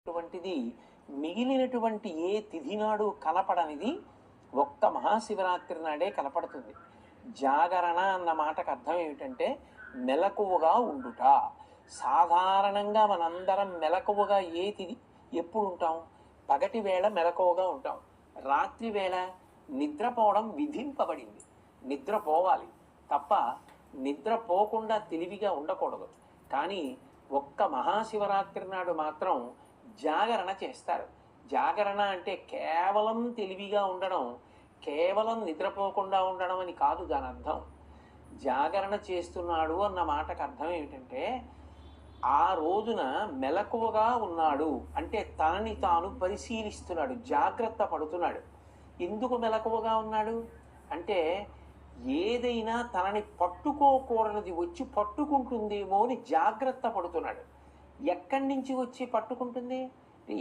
అటువంటిది మిగిలినటువంటి ఏ తిథి నాడు కనపడనిది ఒక్క మహాశివరాత్రి నాడే కనపడుతుంది. జాగరణ అన్న మాటకు అర్థం ఏమిటంటే మెలకువగా ఉండుట. సాధారణంగా మనందరం మెలకువగా ఏ తిథి ఎప్పుడు ఉంటాం? పగటి వేళ మెలకువగా ఉంటాం. రాత్రి వేళ నిద్రపోవడం విధింపబడింది. నిద్రపోవాలి తప్ప నిద్రపోకుండా తెలివిగా ఉండకూడదు. కానీ ఒక్క మహాశివరాత్రి నాడు మాత్రం జాగరణ చేస్తారు. జాగరణ అంటే కేవలం తెలివిగా ఉండడం, కేవలం నిద్రపోకుండా ఉండడం అని కాదు దాని అర్థం. జాగరణ చేస్తున్నాడు అన్న మాటకు అర్థం ఏమిటంటే ఆ రోజున మెలకువగా ఉన్నాడు అంటే తనని తాను పరిశీలిస్తున్నాడు, జాగ్రత్త పడుతున్నాడు. ఎందుకు మెలకువగా ఉన్నాడు అంటే ఏదైనా తనని పట్టుకోకూడనిది వచ్చి పట్టుకుంటుందేమో అని జాగ్రత్త పడుతున్నాడు. ఎక్కడి నుంచి వచ్చి పట్టుకుంటుంది?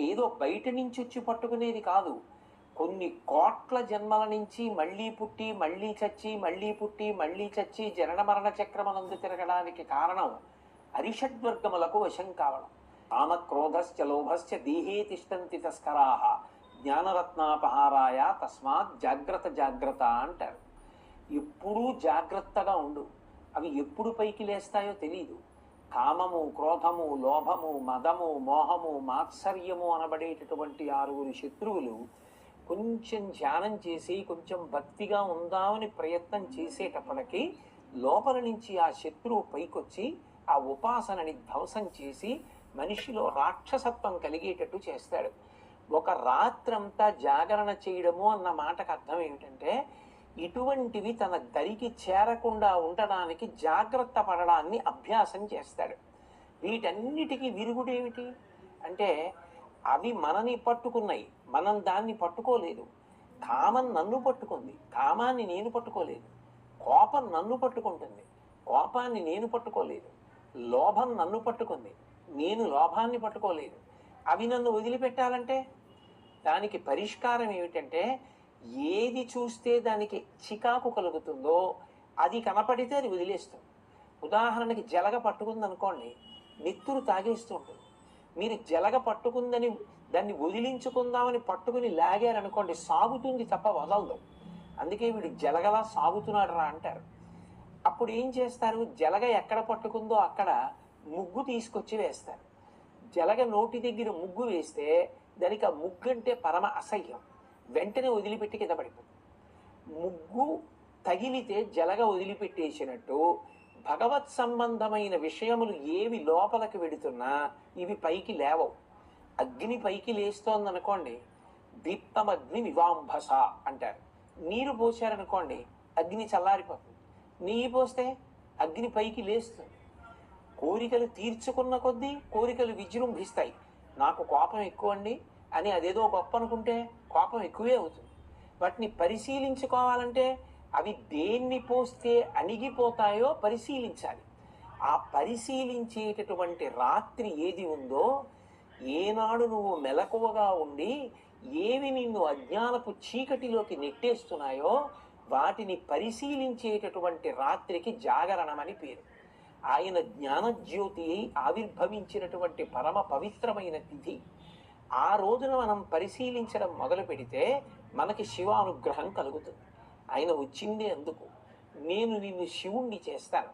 ఏదో బయట నుంచి వచ్చి పట్టుకునేది కాదు. కొన్ని కోట్ల జన్మల నుంచి మళ్ళీ పుట్టి మళ్ళీ చచ్చి మళ్ళీ పుట్టి మళ్ళీ చచ్చి జనన మరణ చక్రమనందు తిరగడానికి కారణం అరిషడ్వర్గములకు వశం కావడం. కామక్రోధశ్చ లోభశ్చ దేహే తిష్టంతి తస్కరాహ జ్ఞానరత్నాపహారాయ తస్మాత్ జాగ్రత్త జాగ్రత్త అంటారు. ఎప్పుడూ జాగ్రత్తగా ఉండు. అవి ఎప్పుడు పైకి లేస్తాయో తెలీదు. కామము, క్రోధము, లోభము, మదము, మోహము, మాత్సర్యము అనబడేటటువంటి 6 శత్రువులు కొంచెం ధ్యానం చేసి కొంచెం భక్తిగా ఉందామని ప్రయత్నం చేసేటప్పటికీ లోపల నుంచి ఆ శత్రువు పైకొచ్చి ఆ ఉపాసనని ధ్వంసం చేసి మనిషిలో రాక్షసత్వం కలిగేటట్టు చేస్తాడు. ఒక రాత్రంతా జాగరణ చేయడము అన్న మాటకు అర్థం ఏమిటంటే ఇటువంటివి తన దరికి చేరకుండా ఉండడానికి జాగ్రత్త పడడాన్ని అభ్యాసం చేస్తాడు. వీటన్నిటికీ విరుగుడేమిటి అంటే అవి మనని పట్టుకున్నాయి, మనం దాన్ని పట్టుకోలేదు. కామం నన్ను పట్టుకుంది, కామాన్ని నేను పట్టుకోలేదు. కోపం నన్ను పట్టుకుంటుంది, కోపాన్ని నేను పట్టుకోలేదు. లోభం నన్ను పట్టుకుంది, నేను లోభాన్ని పట్టుకోలేదు. అవి నన్ను వదిలిపెట్టాలంటే దానికి పరిష్కారం ఏమిటంటే ఏది చూస్తే దానికి చికాకు కలుగుతుందో అది కనపడితే అది వదిలేస్తుంది. ఉదాహరణకి జలగ పట్టుకుందనుకోండి, నెత్తురు తాగేస్తుంటుంది. మీరు జలగ పట్టుకుందని దాన్ని వదిలించుకుందామని పట్టుకుని లాగారనుకోండి, సాగుతుంది తప్ప వదలదు. అందుకే వీడు జలగలా సాగుతున్నాడు రా అంటారు. అప్పుడు ఏం చేస్తారు? జలగ ఎక్కడ పట్టుకుందో అక్కడ ముగ్గు తీసుకొచ్చి వేస్తారు. జలగ నోటి దగ్గర ముగ్గు వేస్తే దానికి ఆ ముగ్గు అంటే పరమ అసహ్యం, వెంటనే వదిలిపెట్టి కింద పడిపోతుంది. ముగ్గు తగిలితే జలగ వదిలిపెట్టేసినట్టు భగవత్ సంబంధమైన విషయములు ఏవి లోపలికి వెడుతున్నా ఇవి పైకి లేవవు. అగ్ని పైకి లేస్తోందనుకోండి, దీప్తమగ్ని వివాంభస అంటారు. నీరు పోసారనుకోండి అగ్ని చల్లారిపోతుంది. నెయ్యి పోస్తే అగ్ని పైకి లేస్తుంది. కోరికలు తీర్చుకున్న కొద్దీ కోరికలు విజృంభిస్తాయి. నాకు కోపం ఎక్కువ అండి అని అదేదో గొప్ప అనుకుంటే కోపం ఎక్కువే అవుతుంది. వాటిని పరిశీలించుకోవాలంటే అవి దేన్ని పోస్తే అణిగిపోతాయో పరిశీలించాలి. ఆ పరిశీలించేటటువంటి రాత్రి ఏది ఉందో, ఏనాడు నువ్వు మెలకువగా ఉండి ఏవి నిన్ను అజ్ఞానపు చీకటిలోకి నెట్టేస్తున్నాయో వాటిని పరిశీలించేటటువంటి రాత్రికి జాగరణమని పేరు. ఆయన జ్ఞానజ్యోతి ఆవిర్భవించినటువంటి పరమ పవిత్రమైన తిథి. ఆ రోజున మనం పరిశీలించడం మొదలు పెడితే మనకి శివానుగ్రహం కలుగుతుంది. ఆయన వచ్చిందే అందుకు. నేను నిన్ను శివుణ్ణి చేస్తాను,